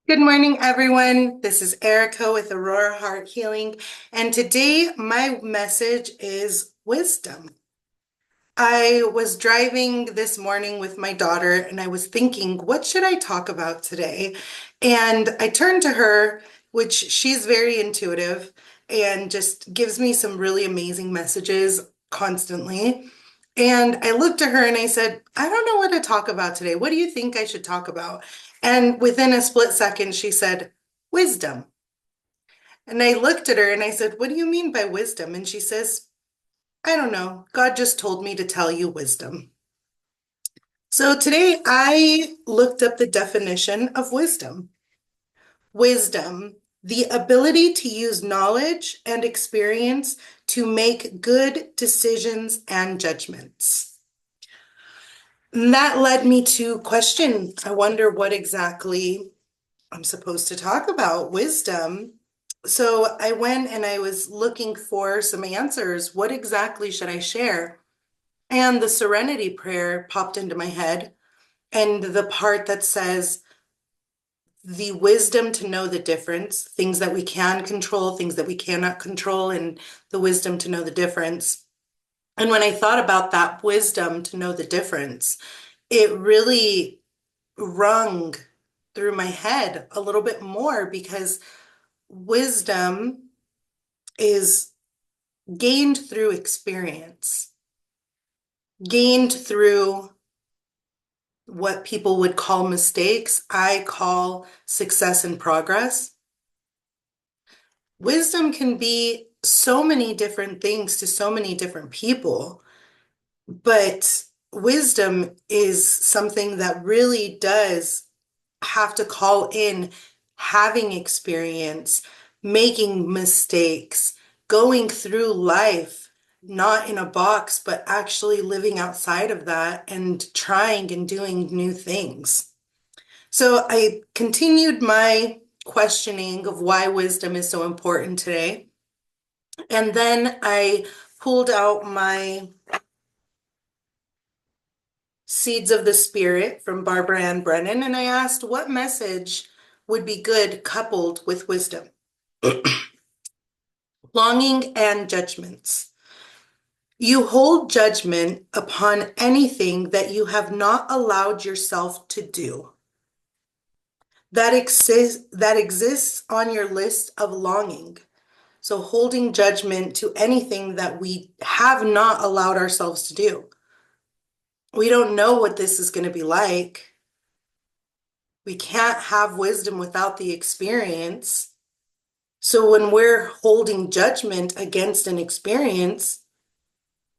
Good morning, everyone. This is Erica with Aurora Heart Healing, and today my message is wisdom. I was driving this morning with my daughter, and I was thinking, what should I talk about today? And I turned to her, which she's very intuitive and just gives me some really amazing messages constantly. And I looked at her and I said, I don't know what to talk about today. What do you think I should talk about? And within a split second, she said, wisdom. And I looked at her and I said, what do you mean by wisdom? And she says, I don't know. God just told me to tell you wisdom. So today I looked up the definition of wisdom. Wisdom, the ability to use knowledge and experience to make good decisions and judgments. And that led me to question, I wonder what exactly I'm supposed to talk about, wisdom. So I went and I was looking for some answers. What exactly should I share? And the serenity prayer popped into my head, and the part that says the wisdom to know the difference, things that we can control, things that we cannot control, and the wisdom to know the difference. And when I thought about that wisdom to know the difference, it really rung through my head a little bit more because wisdom is gained through experience, gained through what people would call mistakes. I call success and progress. Wisdom can be so many different things to so many different people, but wisdom is something that really does have to call in having experience, making mistakes, going through life, not in a box, but actually living outside of that and trying and doing new things. So I continued my questioning of why wisdom is so important today. And then I pulled out my Seeds of the Spirit from Barbara Ann Brennen, and I asked what message would be good coupled with wisdom. Longing and judgments. You hold judgment upon anything that you have not allowed yourself to do. That exists on your list of longing. So holding judgment to anything that we have not allowed ourselves to do. We don't know what this is going to be like. We can't have wisdom without the experience. So when we're holding judgment against an experience,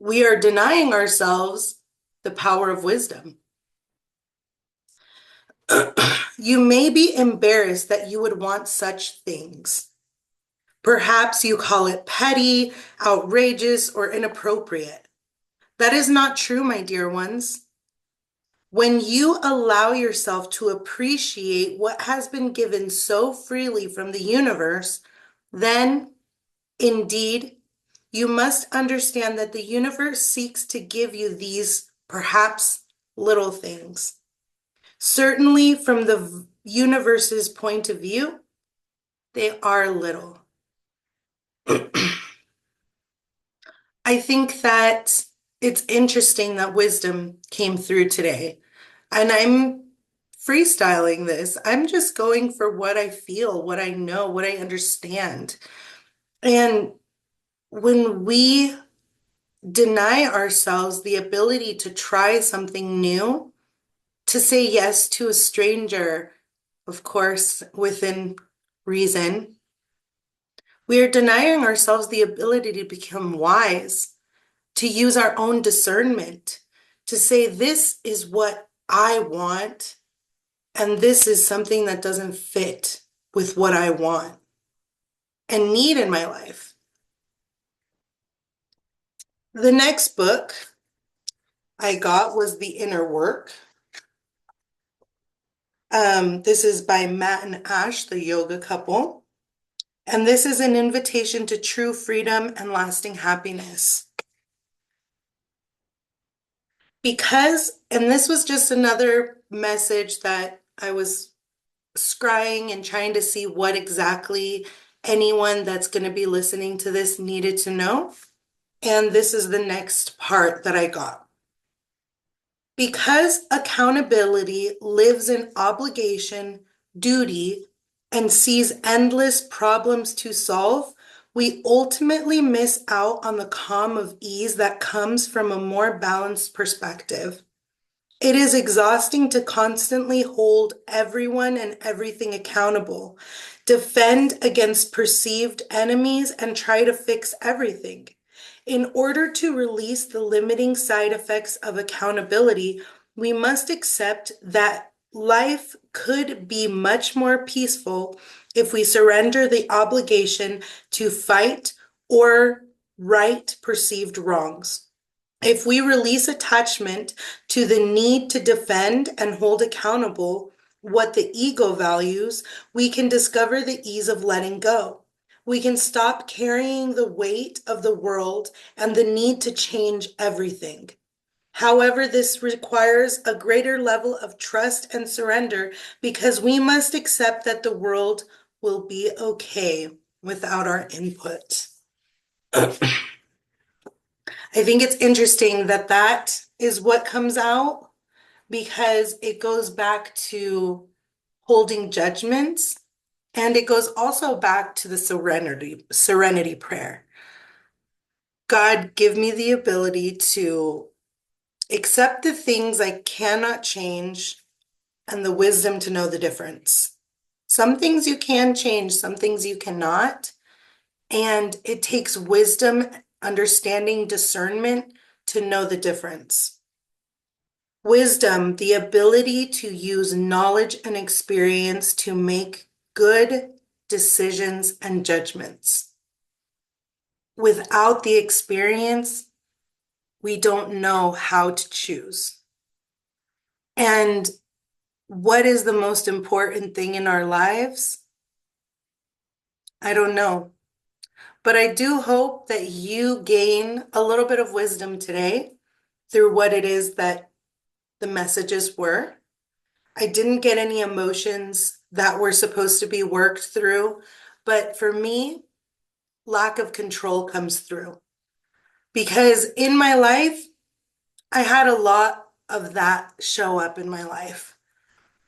we are denying ourselves the power of wisdom. You may be embarrassed that you would want such things. Perhaps you call it petty, outrageous, or inappropriate. That is not true, my dear ones. When you allow yourself to appreciate what has been given so freely from the universe, then indeed you must understand that the universe seeks to give you these perhaps little things. Certainly, from the universe's point of view, they are little. I think that it's interesting that wisdom came through today. And I'm freestyling this. I'm just going for what I feel, what I know, what I understand. And when we deny ourselves the ability to try something new, to say yes to a stranger, of course, within reason, we are denying ourselves the ability to become wise, to use our own discernment, to say, this is what I want, and this is something that doesn't fit with what I want and need in my life. The next book I got was The Inner Work. This is by Matt and Ash, the yoga couple. And this is an invitation to true freedom and lasting happiness. Because, and this was just another message that I was scrying and trying to see what exactly anyone that's going to be listening to this needed to know. And this is the next part that I got. Because accountability lives in obligation, duty, and sees endless problems to solve, we ultimately miss out on the calm of ease that comes from a more balanced perspective. It is exhausting to constantly hold everyone and everything accountable, defend against perceived enemies, and try to fix everything. In order to release the limiting side effects of accountability, we must accept that life could be much more peaceful if we surrender the obligation to fight or right perceived wrongs. If we release attachment to the need to defend and hold accountable what the ego values, we can discover the ease of letting go. We can stop carrying the weight of the world and the need to change everything. However, this requires a greater level of trust and surrender because we must accept that the world will be okay without our input. I think it's interesting that that is what comes out because it goes back to holding judgments and it goes also back to the serenity prayer. God, give me the ability to accept the things I cannot change and the wisdom to know the difference. Some things you can change, some things you cannot. And it takes wisdom, understanding, discernment to know the difference. Wisdom, the ability to use knowledge and experience to make good decisions and judgments. Without the experience, we don't know how to choose. And what is the most important thing in our lives? I don't know. But I do hope that you gain a little bit of wisdom today through what it is that the messages were. I didn't get any emotions that were supposed to be worked through, but for me, lack of control comes through. Because in my life, I had a lot of that show up in my life.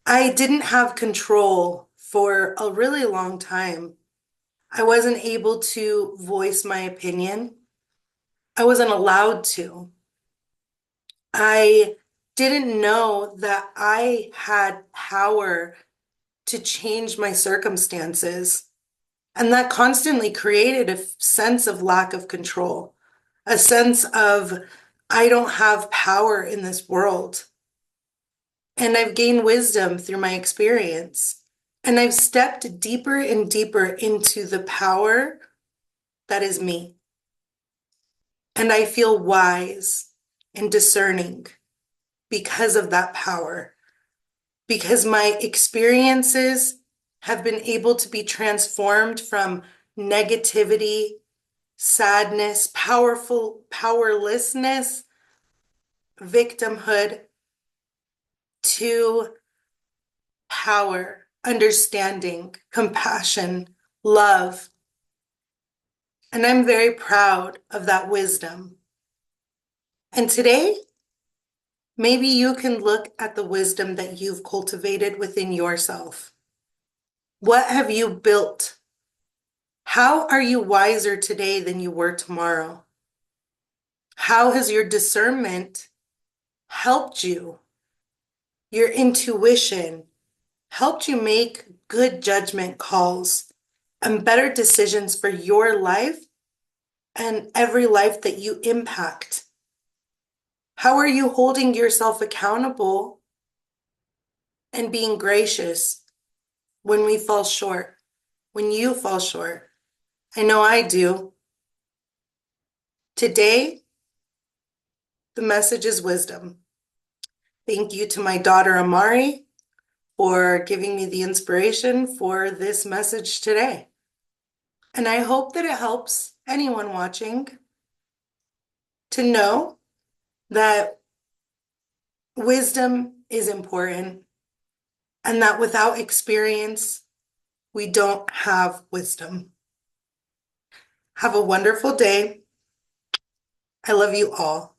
I didn't have control for a really long time. I wasn't able to voice my opinion. I wasn't allowed to. I didn't know that I had power to change my circumstances. And that constantly created a sense of lack of control, a sense of I don't have power in this world. And I've gained wisdom through my experience. And I've stepped deeper and deeper into the power that is me. And I feel wise and discerning because of that power, because my experiences have been able to be transformed from negativity, sadness, powerlessness, victimhood to power, understanding, compassion, love. And I'm very proud of that wisdom. And today, maybe you can look at the wisdom that you've cultivated within yourself. What have you built? How are you wiser today than you were tomorrow? How has your discernment helped you? Your intuition helped you make good judgment calls and better decisions for your life and every life that you impact? How are you holding yourself accountable and being gracious when we fall short, when you fall short? I know I do. Today, the message is wisdom. Thank you to my daughter Amari for giving me the inspiration for this message today. And I hope that it helps anyone watching to know that wisdom is important and that without experience, we don't have wisdom. Have a wonderful day. I love you all.